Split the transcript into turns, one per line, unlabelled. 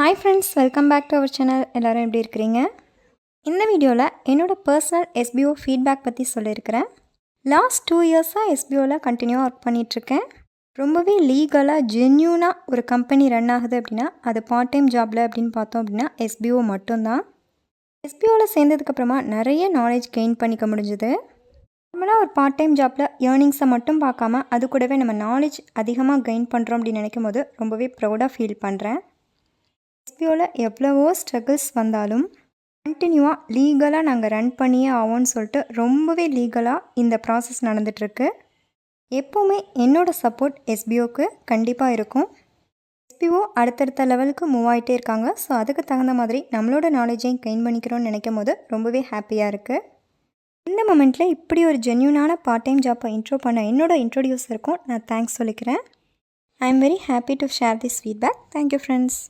Hi friends, welcome back to our channel. எல்லோரும் எப்படி இருக்கிறீங்க? இந்த வீடியோவில் என்னோடய பர்சனல் எஸ்பிஓ ஃபீட்பேக் பற்றி சொல்லியிருக்கிறேன். லாஸ்ட் 2 இயர்ஸாக எஸ்பிஓவில் கண்டினியூவாக ஒர்க் பண்ணிகிட்ருக்கேன். ரொம்பவே லீகலாக ஜென்யூனாக ஒரு கம்பெனி ரன் ஆகுது அப்படின்னா அது பார்ட் டைம் ஜாபில் அப்படின்னு பார்த்தோம் அப்படின்னா எஸ்பிஓ மட்டும்தான். எஸ்பிஓவில் சேர்ந்ததுக்கப்புறமா நிறைய நாலேஜ் கெயின் பண்ணிக்க முடிஞ்சுது. நார்மலாக ஒரு பார்ட் டைம் ஜாப்பில் ஏர்னிங்ஸை மட்டும் பார்க்காம அது கூடவே நம்ம நாலேஜ் அதிகமாக கெயின் பண்ணுறோம் அப்படின்னு நினைக்கும் போது ரொம்பவே ப்ரௌடாக ஃபீல் பண்ணுறேன். எஸ்பிஓவில் எவ்வளவோ ஸ்ட்ரகிள்ஸ் வந்தாலும் கண்டினியூவாக லீகலாக நாங்கள் ரன் பண்ணியே ஆவோன்னு சொல்லிட்டு ரொம்பவே லீகலாக இந்த ப்ராசஸ் நடந்துகிட்ருக்கு. எப்போவுமே என்னோடய சப்போர்ட் எஸ்பிஓக்கு கண்டிப்பாக இருக்கும். எஸ்பிஓ அடுத்தடுத்த லெவலுக்கு மூவ் ஆகிட்டே இருக்காங்க. ஸோ அதுக்கு தகுந்த மாதிரி நம்மளோட நாலேஜையும் கெயின் பண்ணிக்கிறோன்னு நினைக்கும் போது ரொம்பவே ஹாப்பியாக இருக்குது. இந்த மொமெண்ட்டில் இப்படி ஒரு ஜென்யூனான பார்ட் டைம் ஜாப்பை இன்ட்ரோ பண்ண என்னோடய இன்ட்ரோடியூசருக்கும் நான் தேங்க்ஸ் சொல்லிக்கிறேன். I am very happy to share this feedback. Thank you friends.